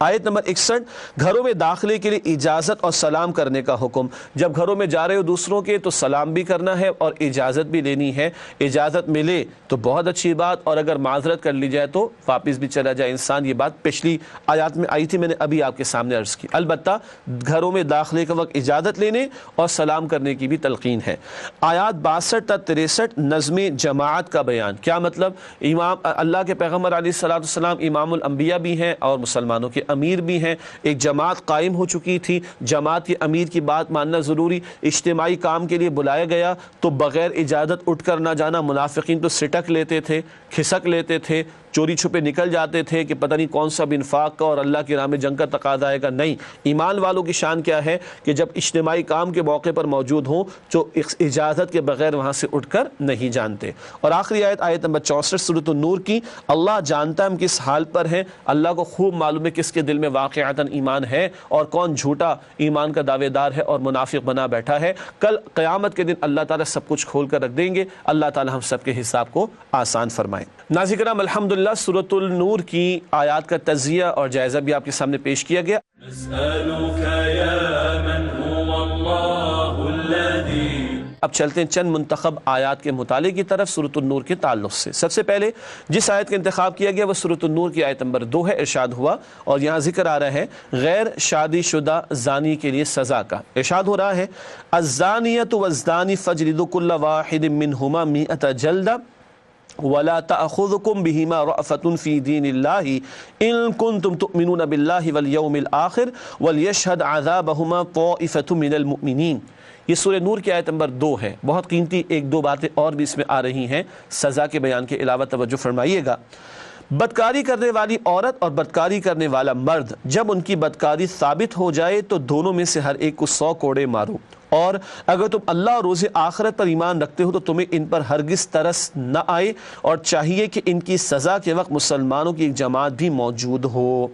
آیت نمبر 61، گھروں میں داخلے کے لیے اجازت اور سلام کرنے کا حکم۔ جب گھروں میں جا رہے ہو دوسروں کے تو سلام بھی کرنا ہے اور اجازت بھی لینی ہے۔ اجازت ملے تو بہت اچھی بات، اور اگر معذرت کر لی جائے تو واپس بھی چلا جائے انسان۔ یہ بات پچھلی آیات میں آئی تھی، میں نے ابھی آپ کے سامنے عرض کی۔ البتہ گھروں میں داخلے کے وقت اجازت لینے اور سلام کرنے کی بھی تلقین ہے۔ آیات 62 تا 63 نظم جماعت کا بیان۔ کیا مطلب؟ اللہ کے پیغمبر علیہ السلام امام الانبیاء بھی ہیں اور مسلمانوں کے امیر بھی ہیں۔ ایک جماعت قائم ہو چکی تھی، جماعت کے امیر کی بات ماننا ضروری۔ اجتماعی کام کے لیے بلایا گیا تو بغیر اجازت اٹھ کر نہ جانا۔ منافقین تو سٹک لیتے تھے، کھسک لیتے تھے، چوری چھپے نکل جاتے تھے کہ پتہ نہیں کون سا انفاق کا اور اللہ کی راہ میں جنگ کا تقاضا آئے گا۔ نہیں، ایمان والوں کی شان کیا ہے کہ جب اجتماعی کام کے موقع پر موجود ہوں تو اجازت کے بغیر وہاں سے اٹھ کر نہیں جانتے۔ اور آخری آیت نمبر 64 سورۃ النور کی، اللہ جانتا ہے ہم کس حال پر ہیں، اللہ کو خوب معلوم ہے کس کے دل میں واقعتاً ایمان ہے اور کون جھوٹا ایمان کا دعوے دار ہے اور منافق بنا بیٹھا ہے۔ کل قیامت کے دن اللہ تعالیٰ سب کچھ کھول کر رکھ دیں گے۔ اللہ تعالیٰ ہم سب کے حساب کو آسان فرمائیں۔ ناظرین کرام، الحمدللہ سورۃ النور کی آیات کا تجزیہ اور جائزہ بھی آپ کے سامنے پیش کیا گیا۔ اب چلتے ہیں چند منتخب آیات کے مطالعے کی طرف سورۃ النور کے تعلق سے۔ سب سے پہلے جس آیت کا انتخاب کیا گیا وہ سورۃ النور کی آیت نمبر 2 ہے۔ ارشاد ہوا، اور یہاں ذکر آ رہا ہے غیر شادی شدہ زانی کے لیے سزا کا۔ ارشاد ہو رہا ہے، الزانیۃ والزانی فاجلدوا کل واحد منہما 100 جلدہ ولا تأخذكم بهما رأفة في دين الله إن كنتم تؤمنون بالله واليوم الآخر وليشهد عذابهما طائفة من المؤمنين۔ یہ سورہ نور کی آیت نمبر 2 ہے۔ بہت قیمتی ایک دو باتیں اور بھی اس میں آ رہی ہیں سزا کے بیان کے علاوہ، توجہ فرمائیے گا۔ بدکاری کرنے والی عورت اور بدکاری کرنے والا مرد، جب ان کی بدکاری ثابت ہو جائے تو دونوں میں سے ہر ایک کو 100 کوڑے مارو، اور اگر تم اللہ اور روز آخرت پر ایمان رکھتے ہو تو تمہیں ان پر ہرگز ترس نہ آئے، اور چاہیے کہ ان کی سزا کے وقت مسلمانوں کی ایک جماعت بھی موجود ہو۔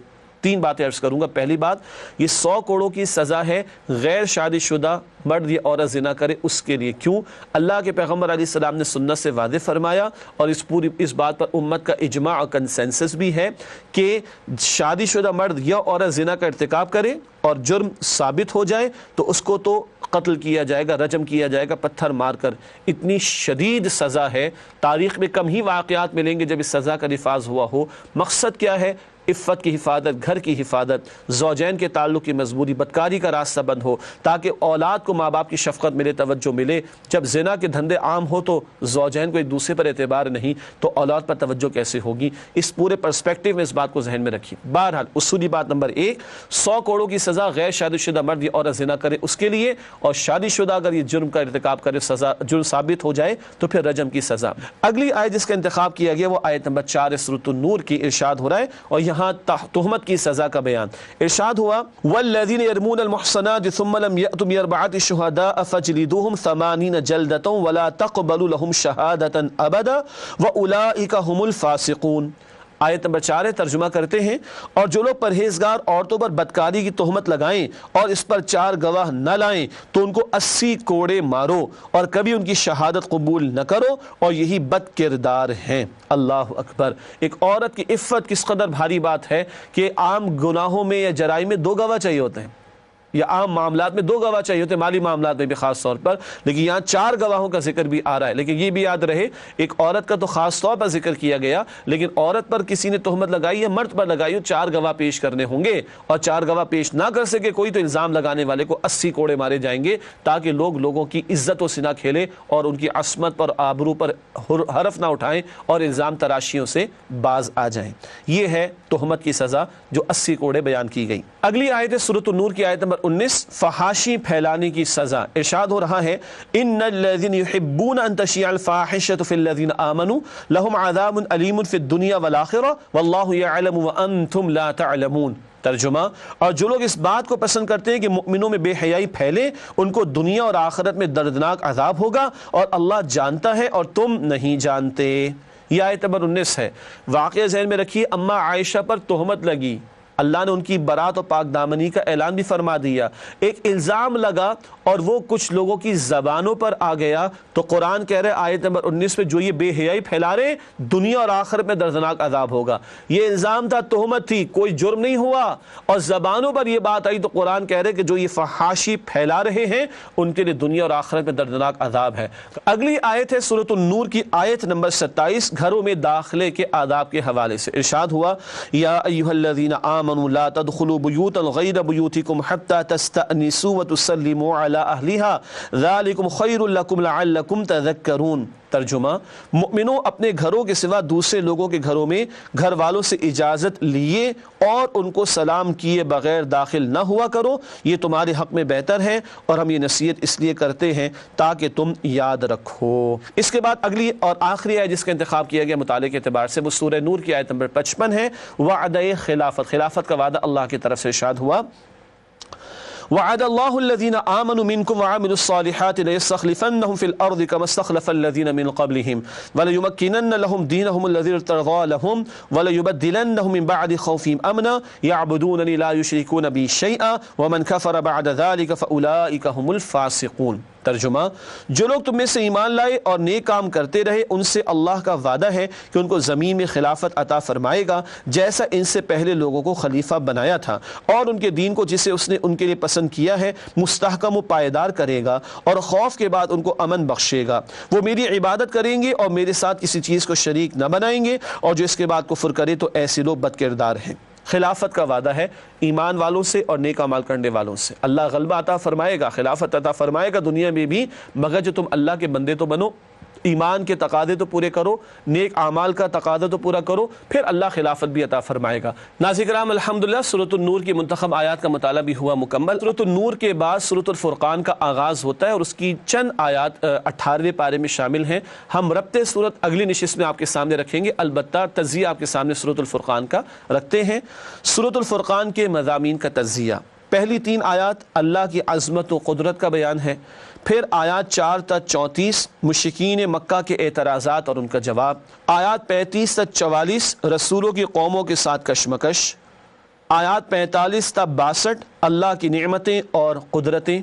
3 باتیں عرض کروں گا۔ پہلی بات، یہ 100 کوڑوں کی سزا ہے غیر شادی شدہ مرد یا عورت زنا کرے اس کے لیے۔ کیوں؟ اللہ کے پیغمبر علیہ السلام نے سنت سے واضح فرمایا، اور اس بات پر امت کا اجماع اور کنسنسس بھی ہے کہ شادی شدہ مرد یا عورت زنا کا ارتکاب کرے اور جرم ثابت ہو جائے تو اس کو تو قتل کیا جائے گا، رجم کیا جائے گا پتھر مار کر۔ اتنی شدید سزا ہے، تاریخ میں کم ہی واقعات ملیں گے جب اس سزا کا نفاذ ہوا ہو۔ مقصد کیا ہے؟ عفت کی حفاظت، گھر کی حفاظت، زوجین کے تعلق کی مضبوطی، بدکاری کا راستہ بند ہو، تاکہ اولاد کو ماں باپ کی شفقت ملے، توجہ ملے۔ جب زنا کے دھندے عام ہو تو زوجین کو ایک دوسرے پر اعتبار نہیں تو اولاد پر توجہ کیسے ہوگی؟ اس پورے پرسپیکٹیو میں اس بات کو ذہن میں رکھیے۔ بہرحال اصولی بات نمبر 1، 100 کوڑوں کی سزا غیر شادی شدہ مرد یا عورت زنا کرے اس کے لیے، اور شادی شدہ اگر یہ جرم کا ارتکاب کرے، سزا جرم ثابت ہو جائے تو پھر رجم کی سزا۔ اگلی آیت جس کا انتخاب کیا گیا وہ آیت نمبر 4 سورۃ النور کی۔ ارشاد ہو رہا ہے، اور یہاں تہمت کی سزا کا بیان۔ ارشاد ہوا، والذین یرمون المحصنات ثم لم یأتوا بأربعة شهداء فاجلدوهم 80 جلدة ولا تقبلوا لهم شهادة أبدا وأولئک هم الفاسقون۔ آیت نمبر 4 ترجمہ کرتے ہیں، اور جو لوگ پرہیزگار عورتوں پر بدکاری کی تہمت لگائیں اور اس پر 4 گواہ نہ لائیں تو ان کو 80 کوڑے مارو اور کبھی ان کی شہادت قبول نہ کرو، اور یہی بد کردار ہیں۔ اللہ اکبر! ایک عورت کی عفت کس قدر بھاری بات ہے کہ عام گناہوں میں یا جرائم میں 2 گواہ چاہیے ہوتے ہیں، یا عام معاملات میں 2 گواہ چاہیے ہوتے، مالی معاملات میں بھی خاص طور پر، لیکن یہاں 4 گواہوں کا ذکر بھی آ رہا ہے۔ لیکن یہ بھی یاد رہے، ایک عورت کا تو خاص طور پر ذکر کیا گیا، لیکن عورت پر کسی نے تہمت لگائی ہے، مرد پر لگائی ہو، 4 گواہ پیش کرنے ہوں گے، اور 4 گواہ پیش نہ کر سکے کوئی تو الزام لگانے والے کو 80 کوڑے مارے جائیں گے، تاکہ لوگوں کی عزت و سینہ کھیلے اور ان کی عصمت پر، آبرو پر حرف نہ اٹھائیں اور الزام تراشیوں سے باز آ جائیں۔ یہ ہے تہمت کی سزا جو 80 کوڑے بیان کی گئی۔ اگلی آیت ہے سورۃ النور کی آیت نمبر 19، فحاشی پھیلانے کی سزا۔ ارشاد ہو رہا ہے، ان الذین یحبون ان تشیع الفاحشۃ فی الذین آمنوا لهم عذاب علیم فی الدنیا والآخرہ واللہ یعلم وانتم لا تعلمون۔ ترجمہ، اور جو لوگ اس بات کو پسند کرتے ہیں کہ مؤمنوں میں بے حیائی پھیلے، ان کو دنیا اور آخرت میں دردناک عذاب ہوگا، اور اللہ جانتا ہے اور تم نہیں جانتے۔ یہ آیت نمبر 19 ہے۔ واقعہ ذہن میں رکھیے، اما عائشہ پر تہمت لگی، اللہ نے ان کی برات و پاک دامنی کا اعلان بھی فرما دیا، ایک الزام لگا اور وہ کچھ لوگوں کی زبانوں پر آ گیا، تو قرآن کہہ رہے آیت نمبر 19 میں جو یہ بے حیائی پھیلا رہے دنیا اور آخرت میں دردناک عذاب ہوگا۔ یہ الزام تھا، تہمت تھی، کوئی جرم نہیں ہوا، اور زبانوں پر یہ بات آئی تو قرآن کہہ رہے کہ جو یہ فحاشی پھیلا رہے ہیں ان کے لیے دنیا اور آخرت میں دردناک عذاب ہے۔ اگلی آیت ہے سورۃ النور کی آیت نمبر 27، گھروں میں داخلے کے آداب کے حوالے سے۔ ارشاد ہوا، یا ایھا الذین آمنوا لا تدخلوا بیوتا غیر بیوتکم حتی تستأنسوا وتسلموا علی اہلها ذالکم خیر لکم لعلکم تذکرون۔ ترجمہ، مومنوں اپنے گھروں کے سوا دوسرے لوگوں کے گھروں میں گھر والوں سے اجازت لیے اور ان کو سلام کیے بغیر داخل نہ ہوا کرو، یہ تمہارے حق میں بہتر ہے، اور ہم یہ نصیحت اس لیے کرتے ہیں تاکہ تم یاد رکھو۔ اس کے بعد اگلی اور آخری آیت جس کا انتخاب کیا گیا مطالعے کے اعتبار سے وہ سورہ نور کی آیت نمبر 55 ہے، وعدہ خلافت، خلافت کا وعدہ اللہ کی طرف سے ارشاد ہوا، وعد اللہ الذین آمنوا منکم وعملوا الصالحات لیستخلفنہم فی الارض کما استخلف الذین من قبلہم ولیمکنن لہم دینہم الذی ارتضی لہم ولیبدلنہم من بعد خوفہم امنا یعبدوننی لا یشرکون بی شیئا ومن کفر بعد ذلک فاولئک هم الفاسقون۔ ترجمہ، جو لوگ تم میں سے ایمان لائے اور نیک کام کرتے رہے ان سے اللہ کا وعدہ ہے کہ ان کو زمین میں خلافت عطا فرمائے گا جیسا ان سے پہلے لوگوں کو خلیفہ بنایا تھا، اور ان کے دین کو جسے اس نے ان کے لیے پسند کیا ہے مستحکم و پائیدار کرے گا، اور خوف کے بعد ان کو امن بخشے گا۔ وہ میری عبادت کریں گے اور میرے ساتھ کسی چیز کو شریک نہ بنائیں گے، اور جو اس کے بعد کفر کرے تو ایسے لوگ بد کردار ہیں۔ خلافت کا وعدہ ہے ایمان والوں سے اور نیک اعمال کرنے والوں سے، اللہ غلبہ عطا فرمائے گا، خلافت عطا فرمائے گا دنیا میں بھی، مگر جو تم اللہ کے بندے تو بنو، ایمان کے تقاضے تو پورے کرو، نیک اعمال کا تقاضا تو پورا کرو، پھر اللہ خلافت بھی عطا فرمائے گا۔ ناظرین کرام، الحمدللہ سورۃ النور کی منتخب آیات کا مطالعہ بھی ہوا مکمل۔ سورۃ النور کے بعد سورۃ الفرقان کا آغاز ہوتا ہے اور اس کی چند آیات 18ویں پارے میں شامل ہیں۔ ہم ربط سورت اگلی نشست میں آپ کے سامنے رکھیں گے، البتہ تجزیہ آپ کے سامنے سورۃ الفرقان کا رکھتے ہیں۔ سورۃ الفرقان کے مضامین کا تجزیہ، پہلی 3 آیات اللہ کی عظمت و قدرت کا بیان ہے، پھر آیات 4 تا 34 مشرکین مکہ کے اعتراضات اور ان کا جواب، آیات 35 تا 44 رسولوں کی قوموں کے ساتھ کشمکش، آیات 45 تا 62 اللہ کی نعمتیں اور قدرتیں،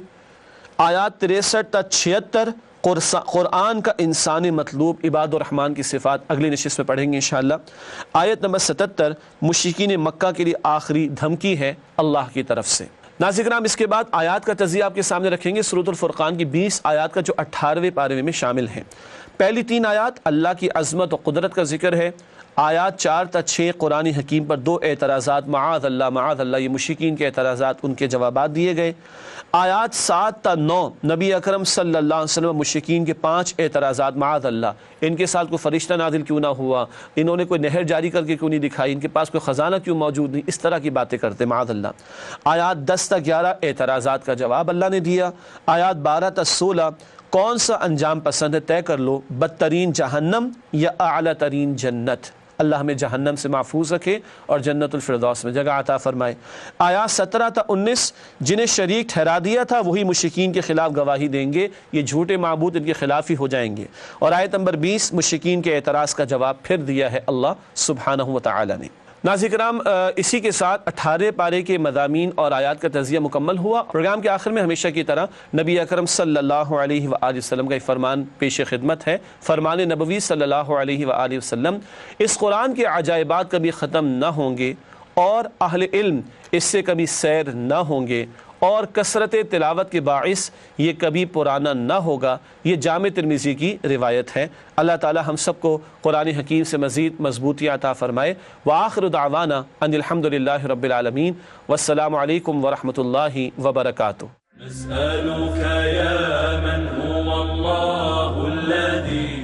آیات 63 تا 76 قرآن کا انسانی مطلوب عباد الرحمن کی صفات اگلی نشست میں پڑھیں گے انشاءاللہ۔ آیت نمبر 77 مشرکین مکہ کے لیے آخری دھمکی ہے اللہ کی طرف سے۔ ناظرین کرام، اس کے بعد آیات کا تجزیہ آپ کے سامنے رکھیں گے، سورۃ الفرقان کی 20 آیات کا جو 18ویں پارے میں شامل ہیں۔ پہلی 3 آیات اللہ کی عظمت و قدرت کا ذکر ہے، آیات 4 تا 6 قرآن حکیم پر 2 اعتراضات، معاذ اللہ یہ مشرکین کے اعتراضات، ان کے جوابات دیے گئے۔ آیات 7 تا 9 نبی اکرم صلی اللہ علیہ وسلم مشرکین کے 5 اعتراضات، معاذ اللہ ان کے ساتھ کوئی فرشتہ نازل کیوں نہ ہوا، انہوں نے کوئی نہر جاری کر کے کیوں نہیں دکھائی، ان کے پاس کوئی خزانہ کیوں موجود نہیں، اس طرح کی باتیں کرتے معاذ اللہ۔ آیات 10 تا 11 اعتراضات کا جواب اللہ نے دیا۔ آیات 12 تا 16 کون سا انجام پسند ہے طے کر لو، بدترین جہنم یا اعلیٰ ترین جنت، اللہ ہمیں جہنم سے محفوظ رکھے اور جنت الفردوس میں جگہ عطا فرمائے۔ آیات 17 تا 19 جنہیں شریک ٹھہرا دیا تھا وہی مشرکین کے خلاف گواہی دیں گے، یہ جھوٹے معبود ان کے خلاف ہی ہو جائیں گے۔ اور آیت نمبر 20 مشرکین کے اعتراض کا جواب پھر دیا ہے اللہ سبحانہ و تعالی نے۔ ناظرین کرام، اسی کے ساتھ 18 پارے کے مضامین اور آیات کا تجزیہ مکمل ہوا۔ پروگرام کے آخر میں ہمیشہ کی طرح نبی اکرم صلی اللہ علیہ وآلہ وسلم کا ایک فرمان پیش خدمت ہے، فرمان نبوی صلی اللہ علیہ وآلہ وسلم، اس قرآن کے عجائبات کبھی ختم نہ ہوں گے اور اہل علم اس سے کبھی سیر نہ ہوں گے، اور کثرت تلاوت کے باعث یہ کبھی پرانا نہ ہوگا۔ یہ جامع ترمذی کی روایت ہے۔ اللہ تعالی ہم سب کو قرآن حکیم سے مزید مضبوطی عطا فرمائے۔ وآخر دعوانا ان الحمدللہ رب العالمین، والسلام علیکم ورحمۃ اللہ وبرکاتہ۔ نسألك يا من هو الله الذي